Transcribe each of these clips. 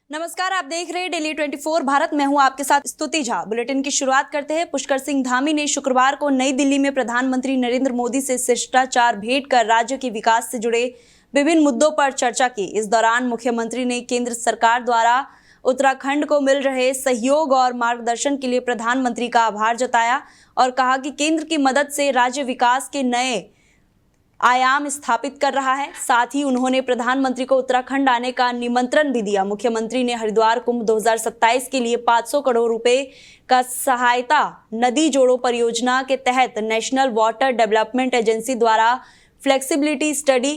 नमस्कार, आप देख रहे हैं डेली 24 भारत। मैं हूं आपके साथ स्तुति झा। बुलेटिन की शुरुआत करते हैं। पुष्कर सिंह धामी ने शुक्रवार को नई दिल्ली में प्रधानमंत्री नरेंद्र मोदी से शिष्टाचार भेंट कर राज्य के विकास से जुड़े विभिन्न मुद्दों पर चर्चा की। इस दौरान मुख्यमंत्री ने केंद्र सरकार द्वारा उत्तराखंड को मिल रहे सहयोग और मार्गदर्शन के लिए प्रधानमंत्री का आभार जताया और कहा कि केंद्र की मदद से राज्य विकास के नए आयाम स्थापित कर रहा है। साथ ही उन्होंने प्रधानमंत्री को उत्तराखंड आने का निमंत्रण भी दिया। मुख्यमंत्री ने हरिद्वार कुंभ 2027 के लिए 500 करोड़ रुपए का सहायता नदी जोड़ो परियोजना के तहत नेशनल वाटर डेवलपमेंट एजेंसी द्वारा flexibility study,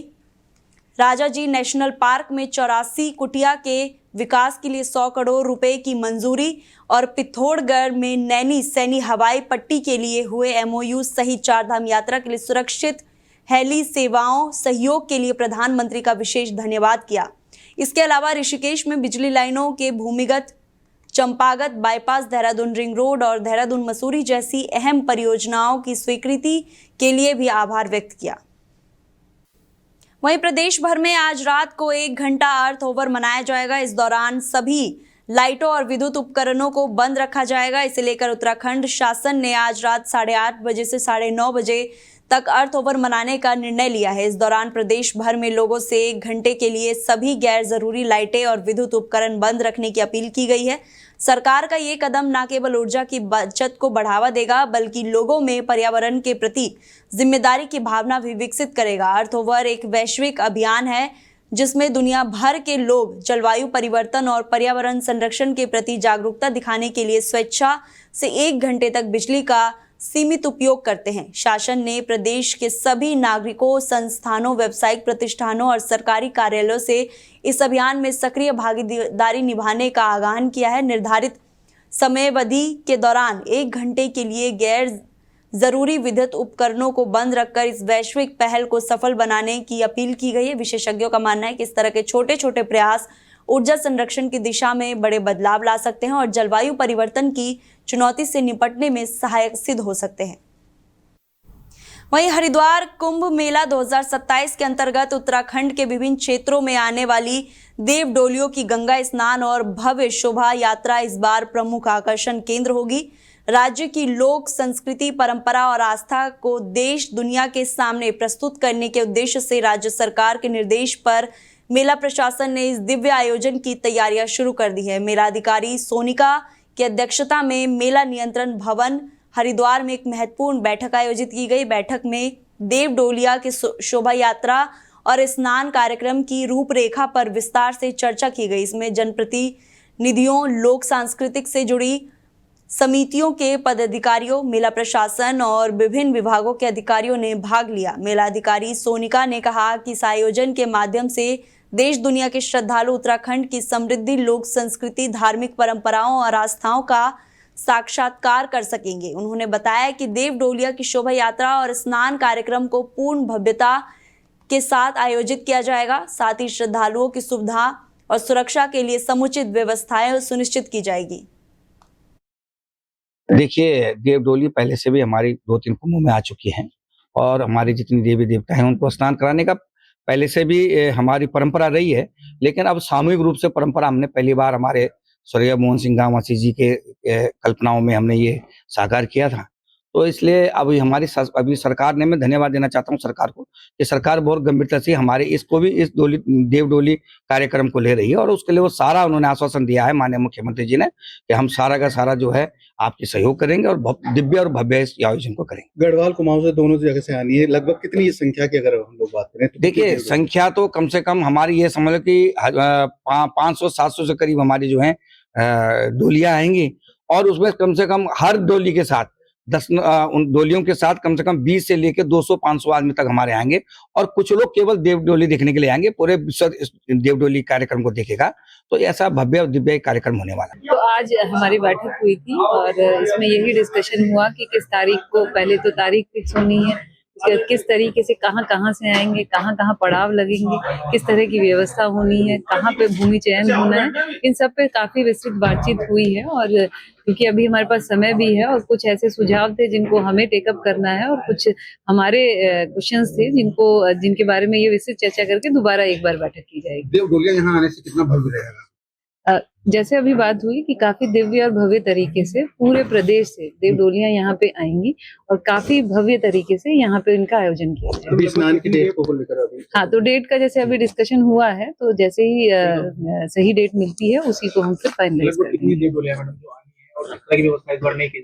Rajaji national park में 84 कुटिया के विकास के लिए 100 करोड़ रुपए की मंजूरी और पिथौरागढ़ में नैनी सैनी हवाई पट्टी के लिए हुए एमओयू सहित चारधाम यात्रा के लिए सुरक्षित हेली सेवाओं सहयोग के लिए प्रधानमंत्री का विशेष धन्यवाद किया। इसके अलावा ऋषिकेश में बिजली लाइनों के भूमिगत चंपागत बाईपास, देहरादून रिंग रोड और देहरादून मसूरी जैसी अहम परियोजनाओं की स्वीकृति के लिए भी आभार व्यक्त किया। वहीं प्रदेश भर में आज रात को 1 घंटा अर्थ ओवर मनाया जाएगा। इस दौरान सभी लाइटों और विद्युत उपकरणों को बंद रखा जाएगा। इसे लेकर उत्तराखंड शासन ने आज रात 8:30 बजे से 9:30 बजे तक अर्थ ओवर मनाने का निर्णय लिया है। इस दौरान प्रदेश भर में लोगों से 1 घंटे के लिए सभी गैर जरूरी लाइटें और विद्युत उपकरण बंद रखने की अपील की गई है। सरकार का ये कदम न केवल ऊर्जा की बचत को बढ़ावा देगा बल्कि लोगों में पर्यावरण के प्रति जिम्मेदारी की भावना भी विकसित करेगा। अर्थ ओवर एक वैश्विक अभियान है जिसमें दुनिया भर के लोग जलवायु परिवर्तन और पर्यावरण संरक्षण के प्रति जागरूकता दिखाने के लिए स्वेच्छा से 1 घंटे तक बिजली का सीमित उपयोग करते हैं। शासन ने प्रदेश के सभी नागरिकों, संस्थानों, व्यावसायिक प्रतिष्ठानों और सरकारी कार्यालयों से इस अभियान में सक्रिय भागीदारी निभाने का आह्वान किया है। निर्धारित समयावधि के दौरान 1 घंटे के लिए गैर जरूरी विद्युत उपकरणों को बंद रखकर इस वैश्विक पहल को सफल बनाने की अपील की गई है। विशेषज्ञों का मानना है कि इस तरह के छोटे छोटे प्रयास ऊर्जा संरक्षण की दिशा में बड़े बदलाव ला सकते हैं और जलवायु परिवर्तन की चुनौती से निपटने में सहायक सिद्ध हो सकते हैं। वहीं हरिद्वार कुंभ मेला 2027 के अंतर्गत उत्तराखंड के विभिन्न क्षेत्रों में आने वाली देव डोलियों की गंगा स्नान और भव्य शोभा यात्रा इस बार प्रमुख आकर्षण केंद्र होगी। राज्य की लोक संस्कृति, परंपरा और आस्था को देश दुनिया के सामने प्रस्तुत करने के उद्देश्य से राज्य सरकार के निर्देश पर मेला प्रशासन ने इस दिव्य आयोजन की तैयारियां शुरू कर दी है। मेलाधिकारी सोनिका की अध्यक्षता में मेला नियंत्रण भवन हरिद्वार में एक महत्वपूर्ण बैठक आयोजित की गई। बैठक में देव डोलिया की शोभा यात्रा और स्नान कार्यक्रम की रूपरेखा पर विस्तार से चर्चा की गई। इसमें जनप्रतिनिधियों, लोक सांस्कृतिक से जुड़ी समितियों के पदाधिकारियों, मेला प्रशासन और विभिन्न विभागों के अधिकारियों ने भाग लिया। मेलाधिकारी सोनिका ने कहा कि इस आयोजन के माध्यम से देश दुनिया के श्रद्धालु उत्तराखंड की समृद्धि, लोक संस्कृति, धार्मिक परंपराओं और आस्थाओं का साक्षात्कार कर सकेंगे। उन्होंने बताया कि देव डोलिया की शोभा यात्रा और स्नान कार्यक्रम को पूर्ण भव्यता के साथ आयोजित किया जाएगा। साथ ही श्रद्धालुओं की सुविधा और सुरक्षा के लिए समुचित व्यवस्थाएं सुनिश्चित की जाएगी। देखिए, देव डोली पहले से भी हमारी 2-3 कुंभों में आ चुकी हैं और हमारी जितनी देवी देवता हैं उनको स्नान कराने का पहले से भी हमारी परंपरा रही है। लेकिन अब सामूहिक रूप से परंपरा हमने पहली बार हमारे स्वर्गीय मोहन सिंह गांवासी जी के कल्पनाओं में हमने ये साकार किया था। तो इसलिए अभी सरकार ने, मैं धन्यवाद देना चाहता हूँ सरकार को कि सरकार बहुत गंभीरता से हमारे इस देव डोली कार्यक्रम को ले रही है और उसके लिए वो सारा उन्होंने आश्वासन दिया है माननीय मुख्यमंत्री जी ने कि हम सारा का सारा जो है आपकी सहयोग करेंगे और दिव्य और भव्य इस आयोजन को करेंगे। गढ़वाल कुमाऊं से दोनों जगह से आनी है। लगभग कितनी संख्या की अगर हम लोग बात करें तो देखिए, संख्या तो कम से कम हमारी ये समझ लो कि 500-700 से करीब हमारी जो है डोलियां आएंगी और उसमें कम से कम हर डोली के साथ उन डोलियों के साथ कम से कम 20 से लेकर 200-500 आदमी तक हमारे आएंगे और कुछ लोग केवल देव डोली देखने के लिए आएंगे, पूरे विश्व इस देव डोली कार्यक्रम को देखेगा। तो ऐसा भव्य और दिव्य कार्यक्रम होने वाला है। तो आज हमारी बैठक हुई थी और इसमें यही डिस्कशन हुआ कि किस तारीख को, पहले तो तारीख फिक्स होनी है, किस तरीके से कहाँ से आएंगे, कहाँ पड़ाव लगेंगे, किस तरह की व्यवस्था होनी है, कहाँ पे भूमि चयन होना है, इन सब पे काफी विस्तृत बातचीत हुई है। और क्योंकि अभी हमारे पास समय भी है और कुछ ऐसे सुझाव थे जिनको हमें टेकअप करना है और कुछ हमारे क्वेश्चंस थे जिनके बारे में ये विस्तृत चर्चा करके दोबारा एक बार बैठक की जाएगी। देव डोलिया यहाँ आने से कितना भव्य रहेगा? जैसे अभी बात हुई कि काफी दिव्य और भव्य तरीके से पूरे प्रदेश से देव डोलियां यहाँ पे आएंगी और काफी भव्य तरीके से यहाँ पे इनका आयोजन किया जाएगा। अभी स्नान की डेट को लेकर अभी हाँ, तो डेट का जैसे अभी डिस्कशन हुआ है, तो जैसे ही सही डेट मिलती है उसी को हम फिर फाइनलाइज कर देंगे।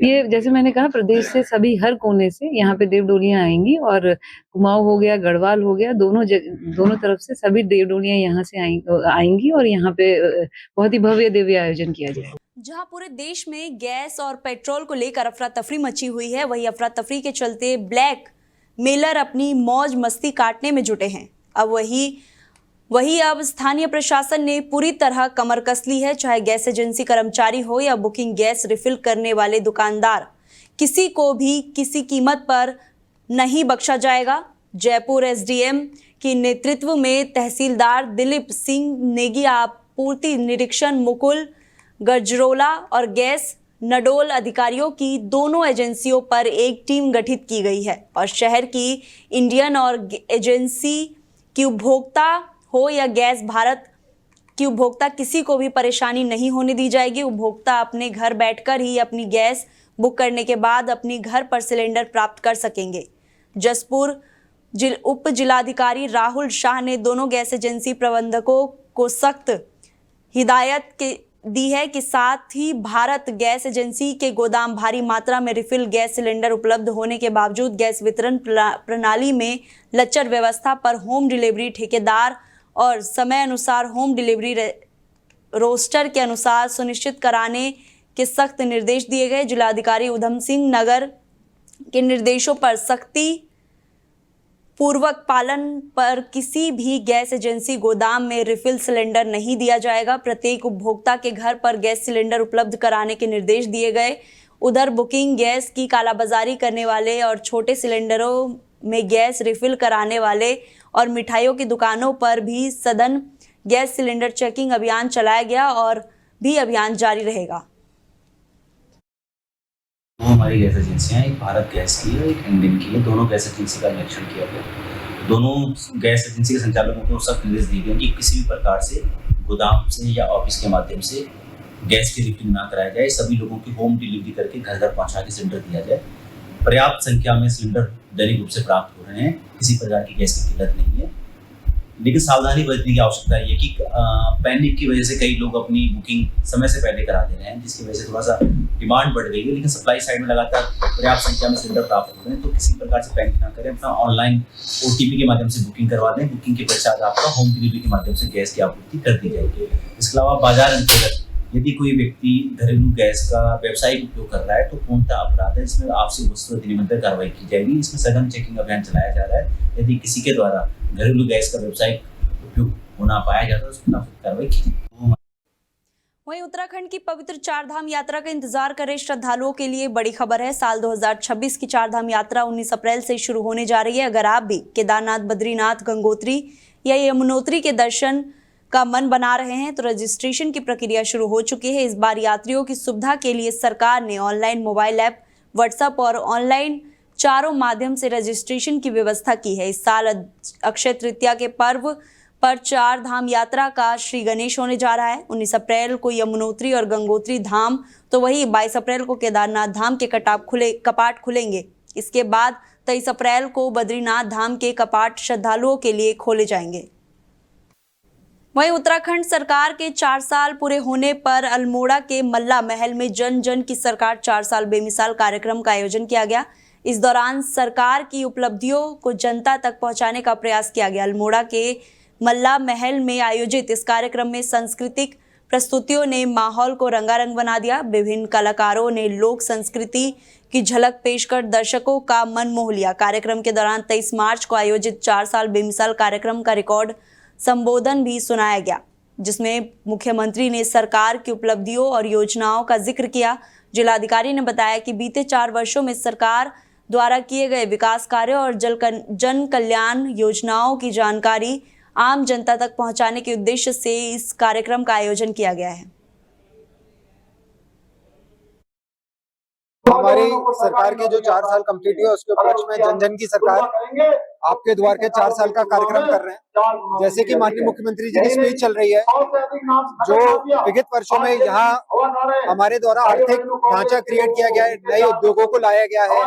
ये जैसे मैंने कहा, प्रदेश से सभी हर कोने से यहाँ पे देव डोलियां आएंगी और कुमाऊं हो गया, गढ़वाल हो गया, दोनों तरफ से सभी देव डोलियां यहाँ से आएंगी और यहाँ पे बहुत ही भव्य दिव्य आयोजन किया जाएगा। जहां पूरे देश में गैस और पेट्रोल को लेकर अफरा तफरी मची हुई है, वही अफरा तफरी के चलते ब्लैक मेलर अपनी मौज मस्ती काटने में जुटे हैं। अब वही अब स्थानीय प्रशासन ने पूरी तरह कमर कस ली है। चाहे गैस एजेंसी कर्मचारी हो या बुकिंग गैस रिफिल करने वाले दुकानदार, किसी को भी किसी कीमत पर नहीं बख्शा जाएगा। जयपुर एसडीएम के नेतृत्व में तहसीलदार दिलीप सिंह नेगी, आपूर्ति निरीक्षण मुकुल गजरोला और गैस नडोल अधिकारियों की दोनों एजेंसियों पर एक टीम गठित की गई है और शहर की इंडियन और एजेंसी की उपभोक्ता हो या गैस भारत की उपभोक्ता, किसी को भी परेशानी नहीं होने दी जाएगी। उपभोक्ता अपने घर बैठकर ही अपनी गैस बुक करने के बाद अपनी घर पर सिलेंडर प्राप्त कर सकेंगे। जसपुर उप जिलाधिकारी राहुल शाह ने दोनों गैस एजेंसी प्रबंधकों को सख्त हिदायत दी है कि साथ ही भारत गैस एजेंसी के गोदाम भारी मात्रा में रिफिल गैस सिलेंडर उपलब्ध होने के बावजूद गैस वितरण प्रणाली में लचर व्यवस्था पर होम डिलीवरी ठेकेदार और समय अनुसार होम डिलीवरी रोस्टर के अनुसार सुनिश्चित कराने के सख्त निर्देश दिए गए। जिलाधिकारी उधम सिंह नगर के निर्देशों पर सख्ती पूर्वक पालन पर किसी भी गैस एजेंसी गोदाम में रिफिल सिलेंडर नहीं दिया जाएगा। प्रत्येक उपभोक्ता के घर पर गैस सिलेंडर उपलब्ध कराने के निर्देश दिए गए। उधर बुकिंग गैस की कालाबाजारी करने वाले और छोटे सिलेंडरों में गैस रिफिल कराने वाले और मिठाइयों की दुकानों पर भी सघन गैस सिलेंडर चेकिंग अभियान चलाया गया और भी अभियान जारी रहेगा। वो हमारी गैस एजेंसियाँ, एक भारत गैस की है, एक इंडियन की है। दोनों गैस एजेंसी का निरीक्षण किया गया। दोनों गैस एजेंसी के संचालकों को सख्त निर्देश दिए गए कि किसी भी प्रकार से गोदाम से या ऑफिस के माध्यम से गैस की रिफिल ना कराया जाए। सभी लोगों की होम डिलीवरी करके घर घर पहुँचा के सिलेंडर दिया जाए। पर्याप्त संख्या में सिलेंडर दैनिक रूप से प्राप्त हो रहे हैं, किसी प्रकार की गैस की किल्लत नहीं है। लेकिन सावधानी बरतने की आवश्यकता है कि पैनिक की वजह से कई लोग अपनी बुकिंग समय से पहले करा दे रहे हैं, जिसकी वजह से थोड़ा सा डिमांड बढ़ गई है। लेकिन सप्लाई साइड में लगातार पर्याप्त संख्या में सिलेंडर प्राप्त हो रहे हैं, तो किसी प्रकार से पैनिक ना करें। अपना ऑनलाइन OTP के माध्यम से बुकिंग करवा दें। बुकिंग के पश्चात आपका होम डिलीवरी के माध्यम से गैस की आपूर्ति कर दी जाएगी। इसके अलावा बाजार अंतर्गत यदि कोई व्यक्ति घरेलू गैस का व्यावसायिक उपयोग कर रहा है तो पूर्णतः अपराध है। इसमें आपसे वस्तु अधिनियम में कार्रवाई की जाएगी। इसमें सघन चेकिंग अभियान चलाया जा रहा है। यदि किसी के द्वारा घरेलू गैस का व्यावसायिक उपयोग होना पाया जाता है, उस पर कार्रवाई की जाएगी। वहीं उत्तराखंड की पवित्र चारधाम यात्रा का इंतजार कर रहे श्रद्धालुओं के लिए बड़ी खबर है। साल 2026 की चारधाम यात्रा 19 अप्रैल से शुरू होने जा रही है। अगर आप भी केदारनाथ, बद्रीनाथ, गंगोत्री या यमुनोत्री के दर्शन का मन बना रहे हैं तो रजिस्ट्रेशन की प्रक्रिया शुरू हो चुकी है। इस बार यात्रियों की सुविधा के लिए सरकार ने ऑनलाइन मोबाइल ऐप, व्हाट्सएप और ऑनलाइन चारों माध्यम से रजिस्ट्रेशन की व्यवस्था की है। इस साल अक्षय तृतीया के पर्व पर चार धाम यात्रा का श्री गणेश होने जा रहा है। 19 अप्रैल को यमुनोत्री और गंगोत्री धाम, तो वही 22 अप्रैल को केदारनाथ धाम के कपाट खुलेंगे। इसके बाद 23 अप्रैल को बद्रीनाथ धाम के कपाट श्रद्धालुओं के लिए खोले जाएंगे। वहीं उत्तराखंड सरकार के 4 साल पूरे होने पर अल्मोड़ा के मल्ला महल में जन जन की सरकार 4 साल बेमिसाल कार्यक्रम का आयोजन किया गया। इस दौरान सरकार की उपलब्धियों को जनता तक पहुंचाने का प्रयास किया गया। अल्मोड़ा के मल्ला महल में आयोजित इस कार्यक्रम में सांस्कृतिक प्रस्तुतियों ने माहौल को रंगारंग बना दिया। विभिन्न कलाकारों ने लोक संस्कृति की झलक पेश कर दर्शकों का मन मोह लिया। कार्यक्रम के दौरान 23 मार्च को आयोजित 4 साल बेमिसाल कार्यक्रम का रिकॉर्ड संबोधन भी सुनाया गया, जिसमें मुख्यमंत्री ने सरकार की उपलब्धियों और योजनाओं का जिक्र किया। जिलाधिकारी ने बताया कि बीते 4 वर्षों में सरकार द्वारा किए गए विकास कार्यों और जन कल्याण योजनाओं की जानकारी आम जनता तक पहुंचाने के उद्देश्य से इस कार्यक्रम का आयोजन किया गया है। हमारी सरकार के जो 4 साल कंप्लीट हुए उसके उपलक्ष्य में जन जन की सरकार आपके द्वार के 4 साल का कार्यक्रम कर रहे हैं। जैसे कि माननीय मुख्यमंत्री जी की स्पीच चल रही है, जो विगत वर्षों में यहाँ हमारे द्वारा आर्थिक ढांचा क्रिएट किया गया है, नए उद्योगों को लाया गया है,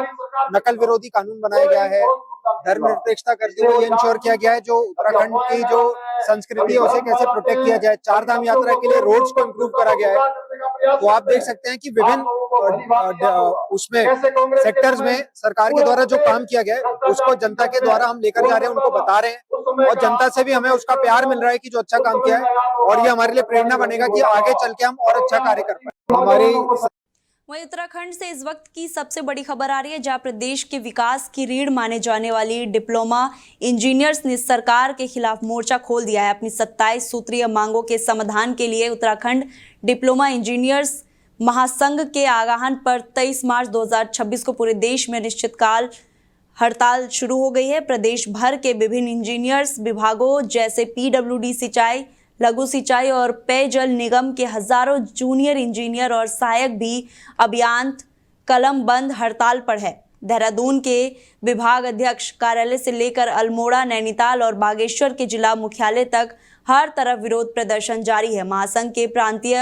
नकल विरोधी कानून बनाया गया है, धर्मनिरपेक्षता करते हुए ये इंश्योर किया गया है जो उत्तराखंड की जो संस्कृति है उसे कैसे प्रोटेक्ट किया जाए। 4 धाम यात्रा के लिए रोड्स को इम्प्रूव करा गया है। तो आप देख सकते हैं कि विभिन्न उसमें सेक्टर्स में सरकार के द्वारा जो काम किया गया है उसको जनता के द्वारा हम लेकर जा रहे हैं, उनको बता रहे हैं और जनता से भी हमें उसका प्यार मिल रहा है कि जो अच्छा काम किया है, और ये हमारे लिए प्रेरणा बनेगा कि आगे चल के हम और अच्छा कार्य कर पाए। हमारी वहीं उत्तराखंड से इस वक्त की सबसे बड़ी खबर आ रही है, जहां प्रदेश के विकास की रीढ़ माने जाने वाली डिप्लोमा इंजीनियर्स ने सरकार के खिलाफ मोर्चा खोल दिया है। अपनी 27 सूत्रीय मांगों के समाधान के लिए उत्तराखंड डिप्लोमा इंजीनियर्स महासंघ के आह्वान पर 23 मार्च 2026 को पूरे देश में अनिश्चितकाल हड़ताल शुरू हो गई है। प्रदेश भर के विभिन्न इंजीनियर्स विभागों जैसे पीडब्ल्यूडी, सिंचाई, लघु सिंचाई और पेयजल निगम के हजारों जूनियर इंजीनियर और सहायक भी अभियंता कलम बंद हड़ताल पर है। देहरादून के विभाग अध्यक्ष कार्यालय से लेकर अल्मोड़ा, नैनीताल और बागेश्वर के जिला मुख्यालय तक हर तरफ विरोध प्रदर्शन जारी है। महासंघ के प्रांतीय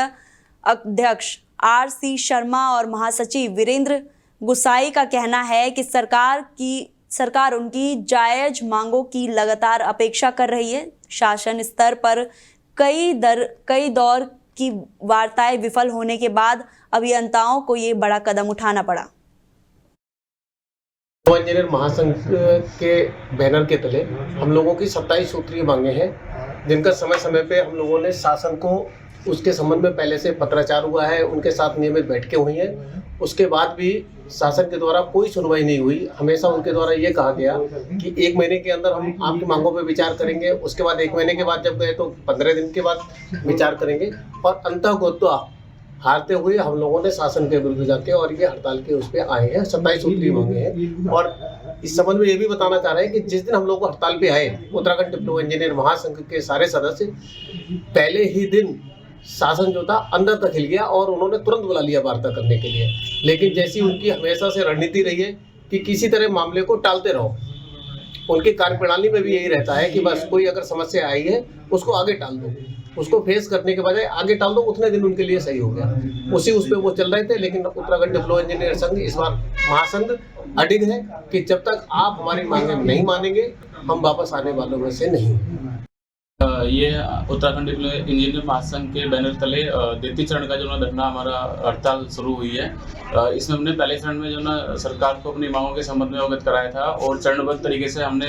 अध्यक्ष आर.सी. शर्मा और महासचिव वीरेंद्र गुसाई का कहना है कि सरकार उनकी जायज मांगों की लगातार अपेक्षा कर रही है। शासन स्तर पर कई दौर की वार्ताएं विफल होने के बाद अभियंताओं को ये बड़ा कदम उठाना पड़ा। इंजीनियर महासंघ के बैनर के तले हम लोगों की 27 सूत्रीय मांगे हैं, जिनका समय समय पे हम लोगों ने शासन को उसके संबंध में पहले से पत्राचार हुआ है, उनके साथ नियमित बैठकें हुई हैं। उसके बाद भी शासन के द्वारा कोई सुनवाई नहीं हुई। हमेशा उनके द्वारा ये कहा गया कि 1 महीने के अंदर हम आपकी मांगों पर विचार करेंगे, उसके बाद 1 महीने के बाद जब गए तो 15 दिन के बाद विचार करेंगे, और अंततः हारते हुए हम लोगों ने शासन के विरुद्ध जाके और ये हड़ताल के उस पर आए हैं। 27 सूत्रीय मांगे हैं। और इस संबंध में ये भी बताना चाह रहे हैं कि जिस दिन हम लोग को हड़ताल पे आए, उत्तराखंड डिप्लोमा इंजीनियर महासंघ के सारे सदस्य पहले ही दिन शासन जो था अंदर तक हिल गया और उन्होंने तुरंत बुला लिया वार्ता करने के लिए। लेकिन जैसी उनकी हमेशा से रणनीति रही है कि किसी तरह मामले को टालते रहो, उनकी कार्यप्रणाली में भी यही रहता है कि बस कोई अगर समस्या आई है उसको आगे टाल दो, उसको फेस करने के बजाय आगे टाल दो, उतने दिन उनके लिए सही हो गया। उस पर वो चल रहे थे। लेकिन उत्तराखंड डिप्लोमा इंजीनियर संघ इस बार महासंघ अडिग है कि जब तक आप हमारी मांगे नहीं मानेंगे हम वापस आने वालों में से नहीं। ये उत्तराखंड इंजीनियर महासंघ के बैनर तले द्वितीय चरण का जो ना धरना हमारा हड़ताल शुरू हुई है। इसमें हमने पहले चरण में जो ना सरकार को अपनी मांगों के संबंध में अवगत कराया था और चरणबद्ध तरीके से हमने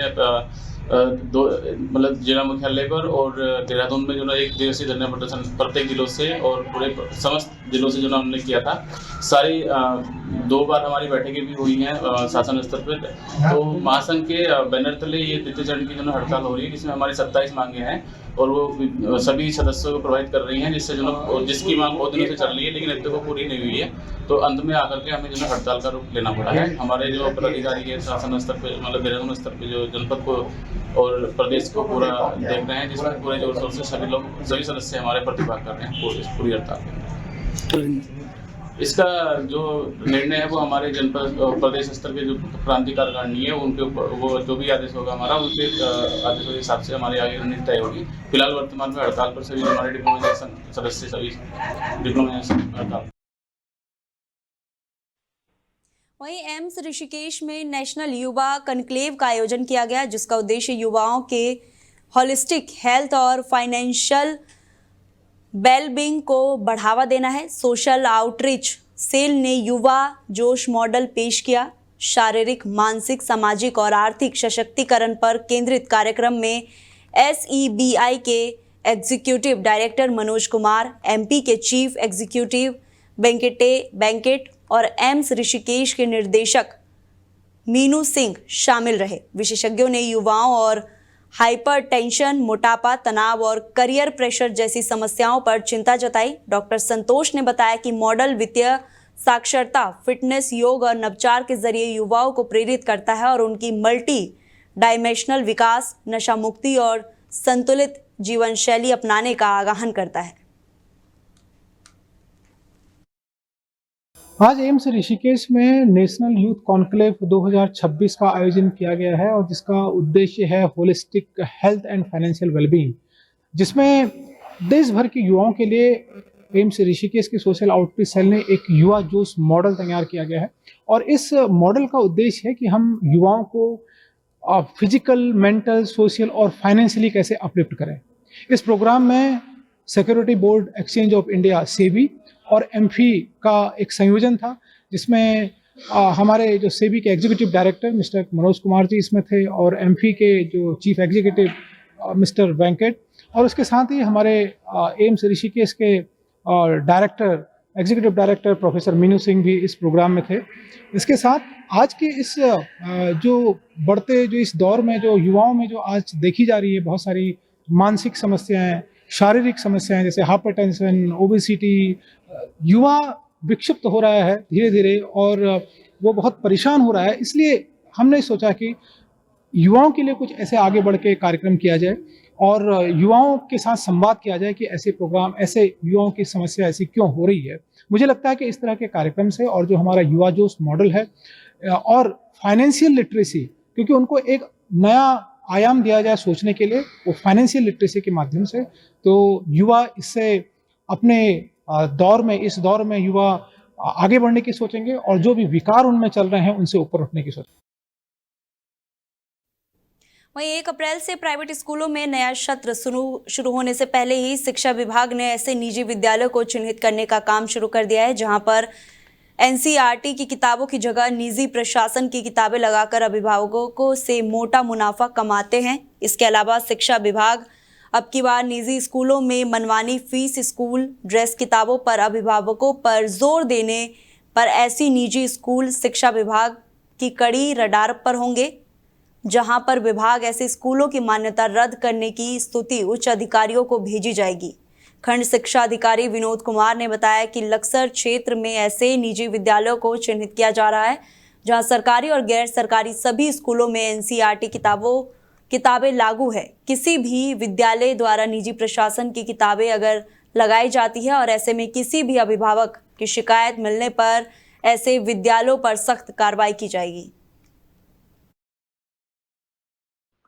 मतलब जिला मुख्यालय पर और देहरादून में जो ना 1 दिवसीय धरना प्रदर्शन प्रत्येक जिलों से और पूरे समस्त जिलों से जो ना हमने किया था। सारी 2 बार हमारी बैठकें भी हुई हैं शासन स्तर पर। तो महासंघ के बैनर तले ये द्वितीय चरण की जो ना हड़ताल हो रही है, जिसमें हमारी 27 मांगे हैं और वो सभी सदस्यों को प्रभावित कर रही हैं, जिससे जो ना जिसकी मांग बहुत दिनों से चल रही है लेकिन अब तक वो पूरी नहीं हुई है। तो अंत में आकर के हमें जो ना हड़ताल का रूप लेना पड़ा है। हमारे जो पदाधिकारी है शासन स्तर पे, मतलब देहरादून स्तर पे जो जनपद को और प्रदेश को पूरा देख रहे हैं, जिसमें पूरे जोर शोर से सभी सदस्य हमारे प्रतिभाग कर रहे हैं इस पूरी हड़ताल में। इसका जो निर्णय है वो हमारे जनपद प्रदेश स्तर के जो प्रांतीय कार्यकारिणी है उनके ऊपर वो जो भी आदेश होगा हमारा, उनके आदेशों के हिसाब से हमारी आगे रणनीति तय होगी। फिलहाल वर्तमान में हड़ताल पर सभी हमारे डिप्लोमा सदस्य सभी डिप्लोमा हड़ताल। वहीं एम्स ऋषिकेश में नेशनल युवा कनक्लेव का आयोजन किया गया, जिसका उद्देश्य युवाओं के होलिस्टिक हेल्थ और फाइनेंशियल वेलबींग को बढ़ावा देना है। सोशल आउटरीच सेल ने युवा जोश मॉडल पेश किया। शारीरिक, मानसिक, सामाजिक और आर्थिक सशक्तिकरण पर केंद्रित कार्यक्रम में SEBI के executive director Manoj Kumar, MP के चीफ एग्जीक्यूटिव वेंकट और एम्स ऋषिकेश के निर्देशक मीनू सिंह शामिल रहे। विशेषज्ञों ने युवाओं और हाइपरटेंशन, मोटापा, तनाव और करियर प्रेशर जैसी समस्याओं पर चिंता जताई। डॉक्टर संतोष ने बताया कि मॉडल वित्तीय साक्षरता, फिटनेस, योग और नवाचार के जरिए युवाओं को प्रेरित करता है और उनकी मल्टी डायमेंशनल विकास, नशा मुक्ति और संतुलित जीवन शैली अपनाने का आह्वान करता है। आज एम्स ऋषिकेश में नेशनल यूथ कॉन्क्लेव 2026 का आयोजन किया गया है और जिसका उद्देश्य है holistic health and financial wellbeing, जिसमें देश भर के युवाओं के लिए एम्स ऋषिकेश के सोशल आउटरीच सेल ने एक युवा जोश मॉडल तैयार किया गया है। और इस मॉडल का उद्देश्य है कि हम युवाओं को फिजिकल, मेंटल, सोशल और फाइनेंशियली कैसे अपलिफ्ट करें। इस प्रोग्राम में security board exchange of India SEBI और एमफी का एक संयोजन था, जिसमें हमारे जो सेबी के executive director mister Manoj Kumar ji इसमें थे और एमफी के जो चीफ एग्जीक्यूटिव मिस्टर वेंकट, और उसके साथ ही हमारे एम्स ऋषिकेश के executive director professor Meenu Singh भी इस प्रोग्राम में थे। इसके साथ आज के इस इस दौर में जो युवाओं में जो आज देखी जा रही है बहुत सारी मानसिक समस्याएं, शारीरिक समस्याएं जैसे हाइपरटेंशन, ओबेसिटी, युवा विक्षिप्त हो रहा है धीरे धीरे और वो बहुत परेशान हो रहा है। इसलिए हमने सोचा कि युवाओं के लिए कुछ ऐसे आगे बढ़ के कार्यक्रम किया जाए और युवाओं के साथ संवाद किया जाए कि ऐसे प्रोग्राम, ऐसे युवाओं की समस्या ऐसी क्यों हो रही है। मुझे लगता है कि इस तरह के कार्यक्रम से और जो हमारा युवा जोश मॉडल है और फाइनेंशियल लिटरेसी, क्योंकि उनको एक नया आयाम दिया जाए सोचने के लिए, वो फाइनेंशियल लिटरेसी के माध्यम से, तो युवा इससे अपने इस दौर में युवा आगे बढ़ने की सोचेंगे और जो भी विकार उनमें चल रहे हैं उनसे ऊपर उठने की सोचेंगे। वहीं 1 अप्रैल से प्राइवेट स्कूलों में नया सत्र शुरू होने से पहले ही शिक्षा विभाग ने ऐसे निजी विद्यालयों को चिन्हित करने का काम शुरू कर दिया है जहां पर एनसीईआरटी की किताबों की जगह निजी प्रशासन की किताबें लगाकर अभिभावकों को से मोटा मुनाफा कमाते हैं। इसके अलावा शिक्षा विभाग अब की बार निजी स्कूलों में मनमानी फीस, स्कूल ड्रेस, किताबों पर अभिभावकों पर जोर देने पर ऐसी निजी स्कूल शिक्षा विभाग की कड़ी रडार पर होंगे, जहां पर विभाग ऐसे स्कूलों की मान्यता रद्द करने की स्तुति उच्च अधिकारियों को भेजी जाएगी। खंड शिक्षा अधिकारी विनोद कुमार ने बताया कि लक्सर क्षेत्र में ऐसे निजी विद्यालयों को चिन्हित किया जा रहा है जहां सरकारी और गैर सरकारी सभी स्कूलों में एनसीईआरटी किताबें लागू है। किसी भी विद्यालय द्वारा निजी प्रशासन की किताबें अगर लगाई जाती है और ऐसे में किसी भी अभिभावक की शिकायत मिलने पर ऐसे विद्यालयों पर सख्त कार्रवाई की जाएगी।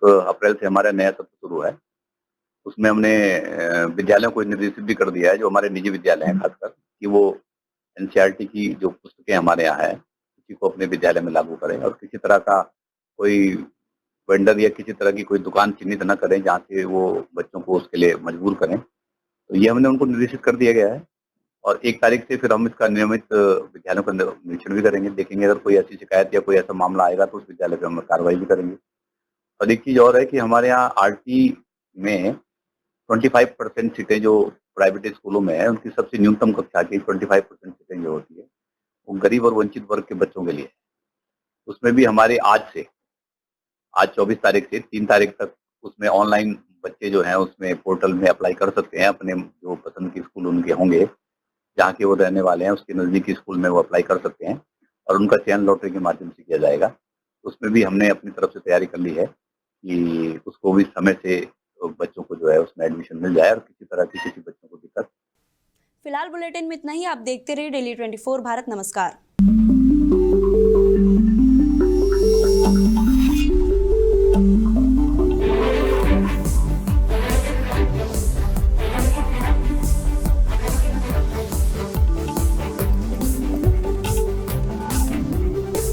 अप्रैल से हमारा नया सत्र शुरू है, उसमें हमने विद्यालयों को निर्देशित भी कर दिया है, जो हमारे निजी विद्यालय हैं खासकर, कि वो एनसीईआरटी की जो पुस्तकें हमारे यहाँ है उसी को अपने विद्यालय में लागू करें और किसी तरह का कोई वेंडर या किसी तरह की कोई दुकान चिन्हित न करें जहाँ से वो बच्चों को उसके लिए मजबूर करें। तो ये हमने उनको निर्देशित कर दिया गया है और 1 तारीख से फिर हम इसका नियमित विद्यालयों का निरीक्षण भी करेंगे, देखेंगे अगर कोई ऐसी शिकायत या कोई ऐसा मामला आएगा तो उस विद्यालय पर हम कार्रवाई भी करेंगे। और एक चीज़ और है कि हमारे यहाँ आरटी में 25% सीटें जो प्राइवेट स्कूलों में है, उनकी सबसे न्यूनतम कक्षा की 25% सीटें जो होती है वो गरीब और वंचित वर्ग के बच्चों के लिए। उसमें भी हमारे आज 24 तारीख से 3 तारीख तक उसमें ऑनलाइन बच्चे जो हैं उसमें पोर्टल में अप्लाई कर सकते हैं, अपने जो पसंद के स्कूल उनके होंगे जहाँ के वो रहने वाले हैं उसके नज़दीकी स्कूल में वो अप्लाई कर सकते हैं और उनका चयन लॉटरी के माध्यम से किया जाएगा। उसमें भी हमने अपनी तरफ से तैयारी कर ली है कि उसको भी समय से बच्चों को जो है उसमें एडमिशन मिल जाए और किसी तरह की किसी बच्चों को दिक्कत। फिलहाल बुलेटिन में इतना ही। आप देखते रहिए डेली 24 भारत। नमस्कार।